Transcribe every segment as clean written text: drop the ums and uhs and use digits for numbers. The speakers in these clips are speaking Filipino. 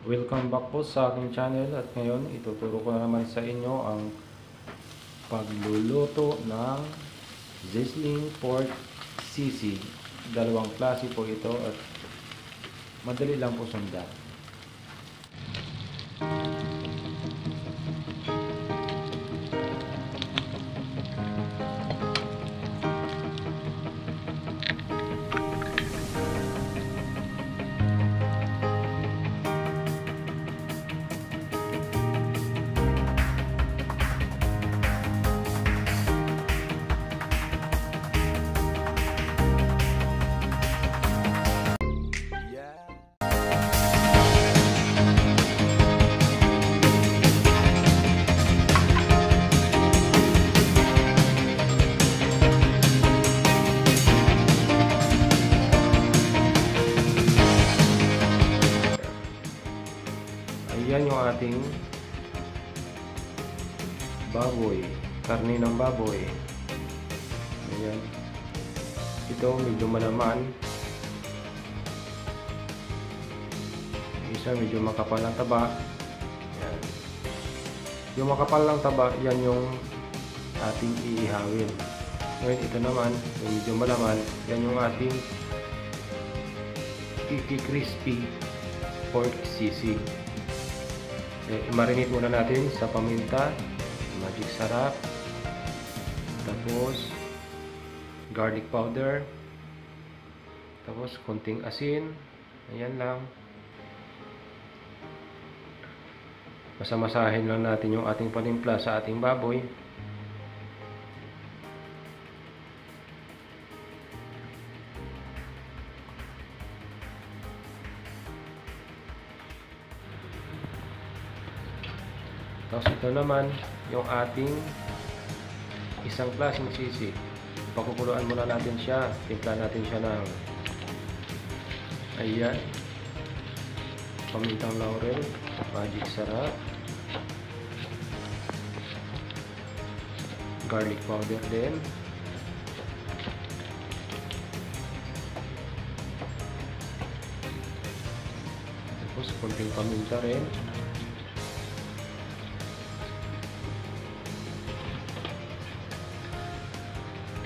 Welcome back po sa aking channel at ngayon ituturo ko na naman sa inyo ang pagluluto ng sizzling pork sisig. Dalawang klase po ito at madali lang po sundan. Ayan yung ating baboy, karne ng baboy. Ayan. Ito medyo malaman. Isa medyo makapal ang taba. Ayan. Yung makapal lang taba, yan yung ating iihawin. Ngayon ito naman, yung medyo malaman, yan yung ating crispy pork sisig. I-marinate muna natin sa paminta, magic sarap, tapos garlic powder, tapos konting asin. Ayan lang. Masamasahin lang natin yung ating panimpla sa ating baboy. Tapos ito naman yung ating isang klaseng sisig. Pakukuluan muna natin siya. Timpla natin siya ng ayan, pamintang laurel, magic sarap, garlic powder din, tapos konting paminta rin.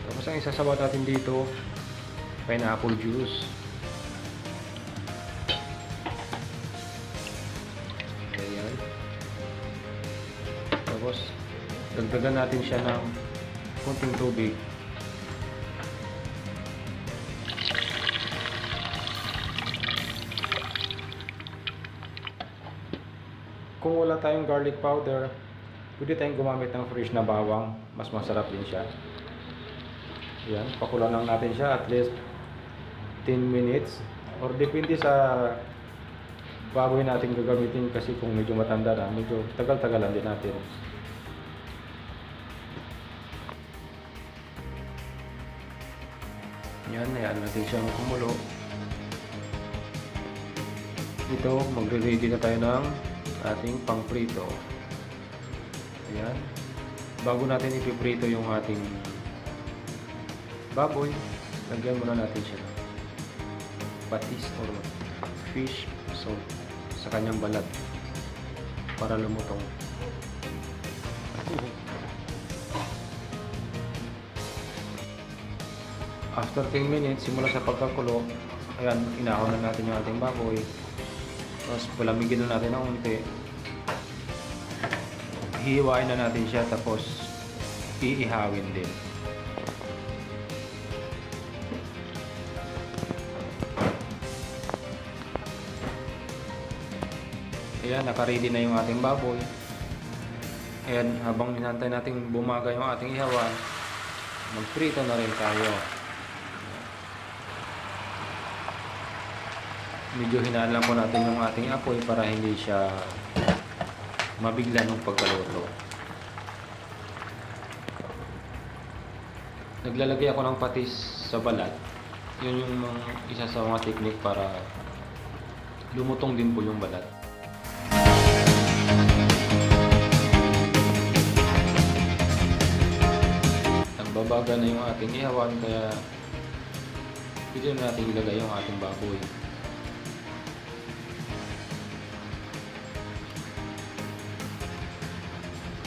Tapos ang isasabaw natin dito, pineapple juice. Ayan. Tapos dagdagan natin siya ng konting tubig. Kung wala tayong garlic powder, pwede tayong gumamit ng fresh na bawang. Mas masarap din siya. Yan, pakulan lang natin siya at least 10 minutes or depende sa baboy natin gagamitin, kasi kung medyo matanda na, medyo tagal-tagalan din natin. Yan, ayan natin siyang kumulo. Ito, magre-ready na tayo ng ating pangprito. Ayan, bago natin ipiprito yung ating baboy, lagyan muna natin siya ng patis or fish salt sa kanyang balat para lumutong. After 10 minutes, simula sa pagkakulo, ayan, inahon na natin yung ating baboy. Tapos palamigin na natin ng unti. Hihiwain na natin siya, tapos iihawin din. Ayan, naka-ready na yung ating baboy. Ayan, habang hinantay natin bumaga yung ating ihawan, magprito na rin tayo. Medyo hinaan lang po natin yung ating apoy para hindi siya mabigla ng pagkaluto. Naglalagay ako ng patis sa balat. Yun yung isa sa mga technique para lumutong din po yung balat. Nagbabaga na yung ating ihawan, kaya pwede na natin ilagay yung ating baboy.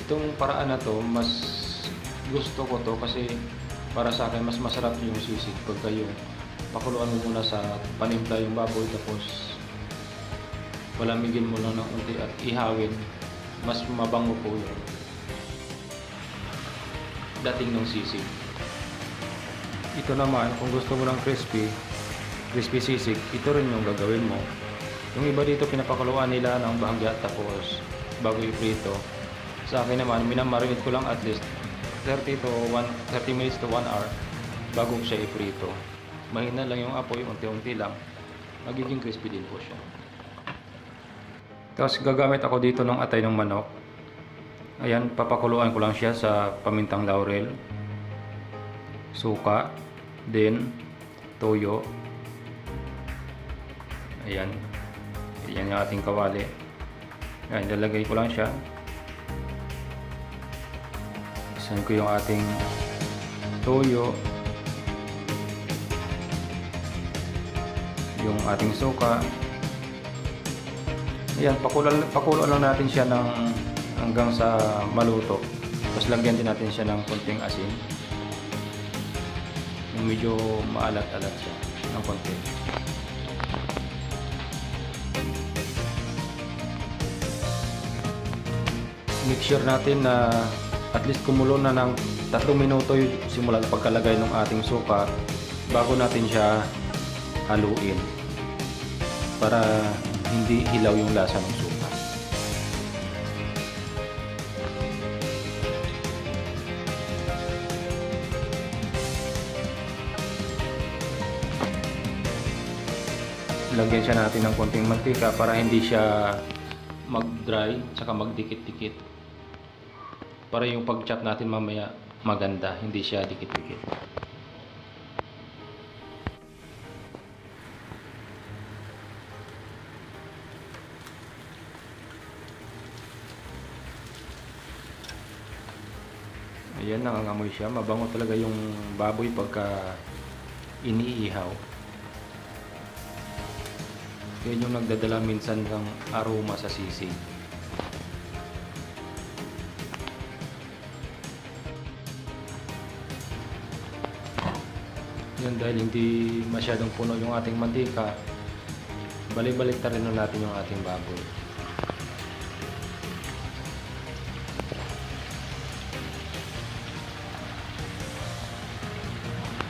Itong paraan na to, mas gusto ko to kasi para sa akin mas masarap yung sisig pagka yung pakuluan mo muna sa panimpla yung baboy, tapos palamigin mo lang ng unti at ihawin. Mas mabango po yung dating ng sisig. Ito naman, kung gusto mo ng crispy sisig, ito rin yung gagawin mo. Yung iba dito pinapakuluan nila ng bahagya tapos bago iprito. Sa akin naman, minamarinate ko lang at least 30 minutes to 1 hour bago siya iprito. Mahina lang yung apoy, unti-unti lang. Magiging crispy din po siya. Tapos gagamit ako dito ng atay ng manok. Ayan, papakuluan ko lang siya sa pamintang laurel, suka, din toyo. Ayan. Ayan yung ating kawali. Ayan, lalagay ko lang siya. Isan ko yung ating toyo, yung ating suka. Ayan, pakulo lang natin siya hanggang sa maluto. Tapos lagyan din natin siya ng konting asin. Yung medyo maalat-alat siya ng konti. Make sure natin na at least kumulo na ng 3 minuto simula sa pagkalagay ng ating suka bago natin siya haluin para hindi hilaw yung lasa ng suka. Lagyan siya natin ng konting mantika para hindi siya mag-dry tsaka magdikit-dikit. Para yung pag-chop natin mamaya maganda, hindi siya dikit-dikit. Ayan, nangangamoy siya. Mabango talaga yung baboy pagka iniihaw. Yan yung nagdadala minsan ng aroma sa sisig. Yan, dahil hindi masyadong puno yung ating mantika, balik-balik na rin natin yung ating baboy.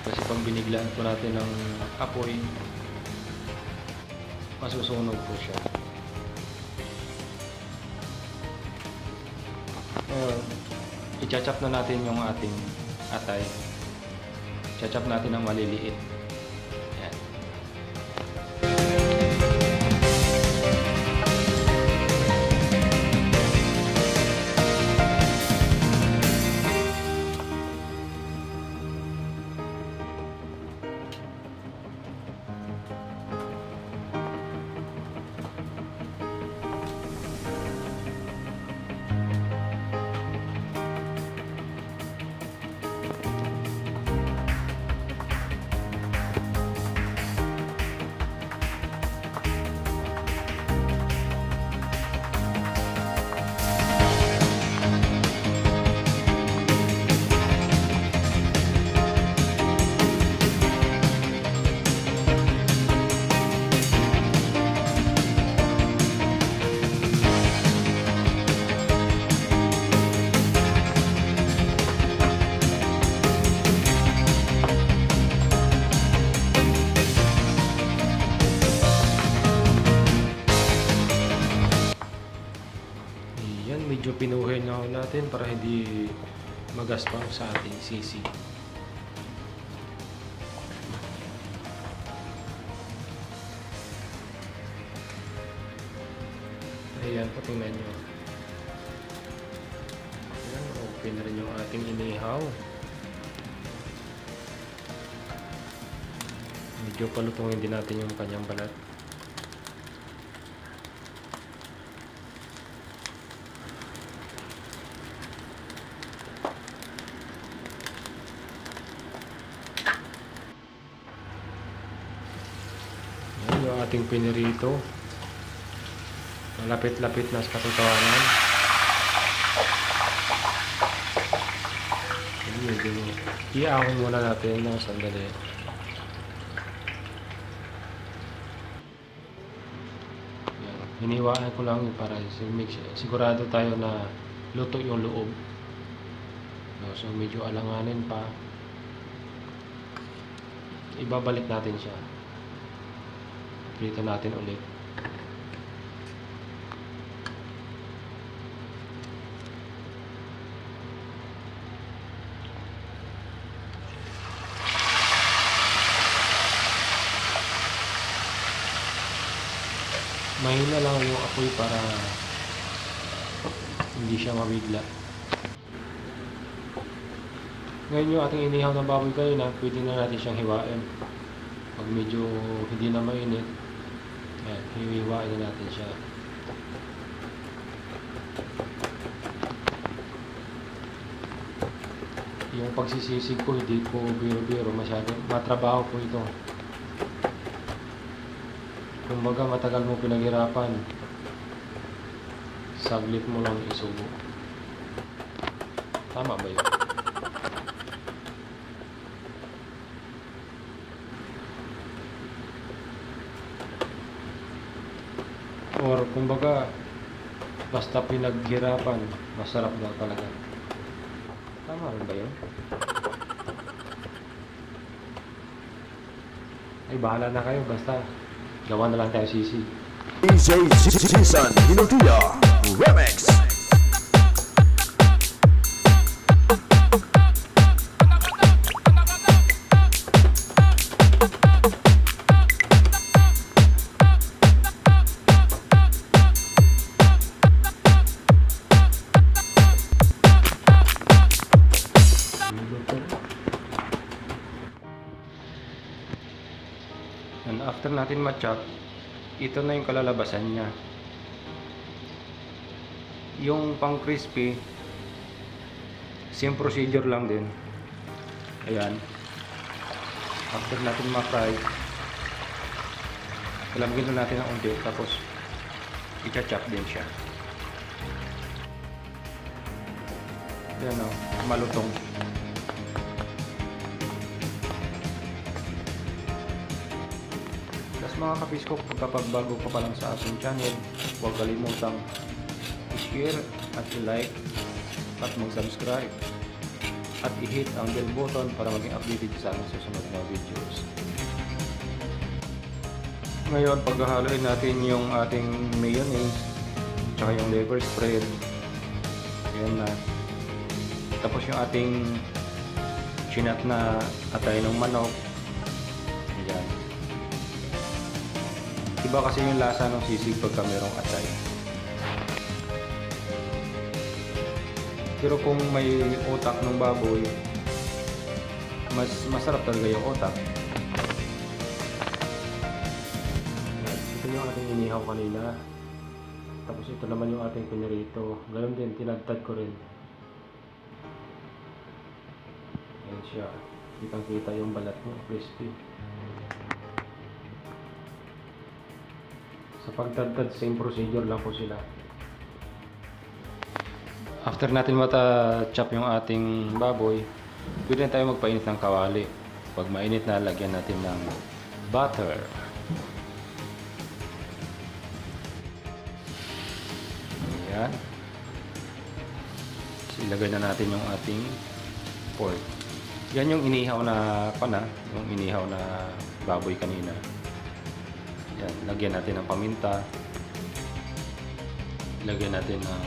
Kasi pag biniglaan po natin ng apoy, masusunog po siya. I-chop na natin yung ating atay. Chop natin ng maliliit. Yan. Medyo pinuhin na natin para hindi magaspang sa ating sisig. Ayan, patingnan nyo. Ayan, okay na rin yung ating inihaw. Medyo palutungin din natin yung kanyang balat. Yung ating pinirito, malapit-lapit na sa katotohanan. medyo iawin muna natin ng sandali. Yan. Hiniwaan ko lang para sigurado tayo na luto yung loob. So medyo alanganin pa. Ibabalik natin siya. Prito natin ulit. Mahina lang yung apoy para hindi siya mabigla. Ngayon yung ating inihaw na baboy kanina, pwede na natin siyang hiwain. Pag medyo hindi na mainit, yan, hiwain na natin siya. Yung pagsisisig ko, hindi po biro-biro, masyado matrabaho po ito. Kumbaga matagal mo pinaghirapan, saglit mo lang isubo. Tama ba yun? Or kumbaga basta pinaghirapan, masarap daw talaga. Tama rin ba yun? Ay bahala na kayo, basta gawa na lang tayo sisig. DJ Jason Minotia Remix. And after natin ma-chop, ito na yung kalalabasan niya. Yung pang crispy, same procedure lang din. Ayan. After natin ma-fry, lalagyan na natin ng unti, tapos i-chop din siya. Ayan o, malutong. Mga kapiskok, kapag bago pa lang sa ating channel, huwag kalimutang i-share at i-like at mag-subscribe at i-hit ang bell button para maging updated sa aming susunod na videos. Ngayon, paghahaloin natin yung ating mayonnaise tsaka yung liver spread. Ayan na. Tapos yung ating chinat na atay ng manok. Ayan. Iba kasi yung lasa ng sisig pagka merong atay. Pero kung may utak ng baboy, mas masarap talaga yung utak. Ito yung ating inihaw kanina. Tapos ito naman yung ating pinirito. Ganoon din, tinagtad ko rin. Ayan siya. Kitang-kita yung balat mo, crispy. Sa pagtadtad, same procedure lang po sila. After natin mata-chop yung ating baboy, pwede na tayo magpainit ng kawali. Pag mainit na, lagyan natin ng butter. Ayan. Ilagay na natin yung ating pork. Yan yung inihaw na yung inihaw na baboy kanina. Yan, lagyan natin ng paminta. Lagyan natin ng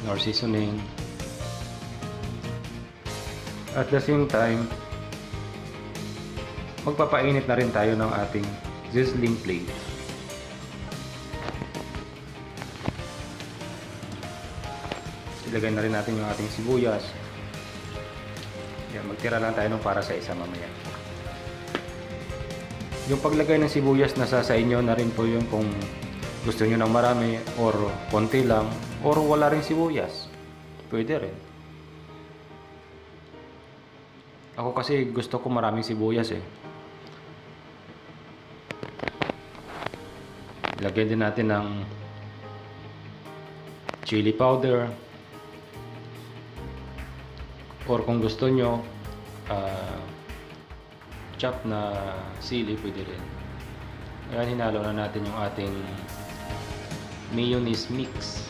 nor seasoning. At the same time, magpapainit na rin tayo ng ating sizzling plate. Ilagay na rin natin yung ating sibuyas. Yan, magtira lang tayo ng para sa isa mamaya. Yung paglagay ng sibuyas, nasa sa inyo na rin po yun kung gusto nyo ng marami or konti lang or wala rin sibuyas. Pwede rin. Ako kasi gusto ko maraming sibuyas eh. Lagyan din natin ng chili powder. Or kung gusto nyo, chop na sili, pwede rin. Ayan, hinalo na natin yung ating mayonnaise mix.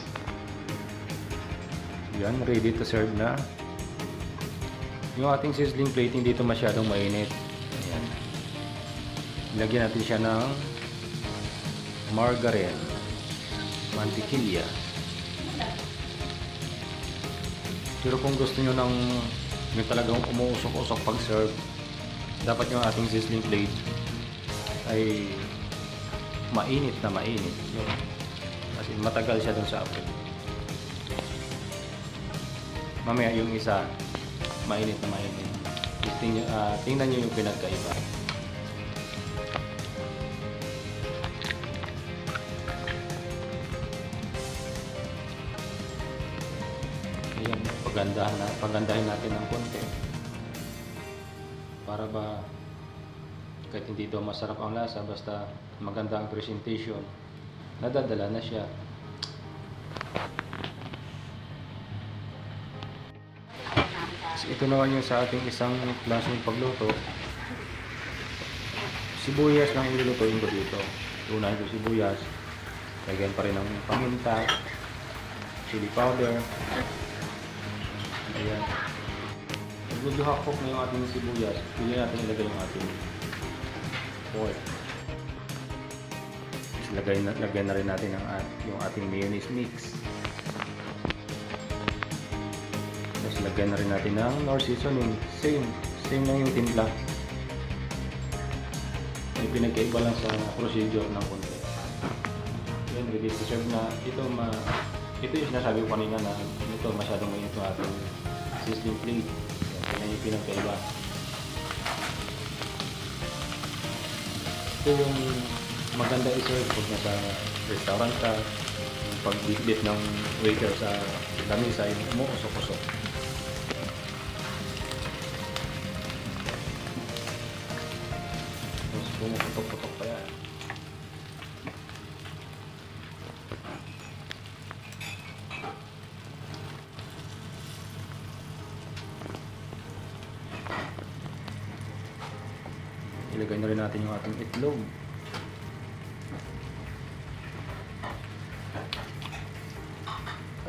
Yan, ready to serve na. Yung ating sizzling plate hindi ito masyadong mainit. Ayan. Lagyan natin siya ng margarine, mantikilya. Pero kung gusto nyo ng yung talagang umuusok-usok pag serve, dapat yung ating sizzling plate ay mainit na mainit. As in, matagal siya dun sa apoy. Mamaya yung isa, mainit na mainit. Tingnan nyo yung pinagkaiba. Ayan, pagandahin natin ng konti. Para ba kahit hindi ito masarap ang lasa, basta maganda ang presentation, nadadala na siya. So, ito naman yung sa ating isang klaseng pagluto. Sibuyas lang ilulutuin ko dito. Unahin ko sibuyas, lagyan pa rin ng paminta, chili powder. Ayan. Magduduhakpok na yung ating sibuyas, pili natin ilagay yung ating pork. Lagyan na rin natin yung ating mayonnaise mix. Tapos lagyan na rin natin ng Knorr seasoning. Same lang yung timpla. May pinagkaiba lang sa procedure ng konti. Yan, ready to serve na. Ito yung sinasabi ko kanina na ito masyadong mainit yung ating sizzling plate. Yan yung pinagkaiba. Ito yung maganda i-serve pag nasa restaurant ka, yung pag-bit ng waiter sa lamesa, yung umuusok-usok. Tapos pumuputok-putok pa yan. Ilagay na rin natin yung ating itlog.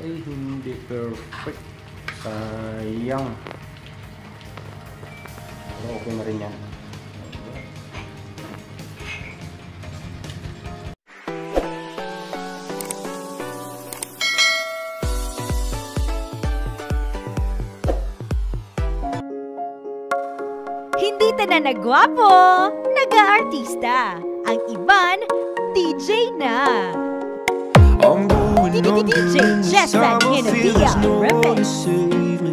Ay, hindi perfect. Sayang. Pero okay na rin yan. Hindi tanan na gwapo, nag-aartista. Ang iban, DJ na. I'm going on DJ to Jessa time I feel Hinapia there's no one to Remix. save me.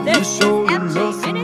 This is so MJ enough.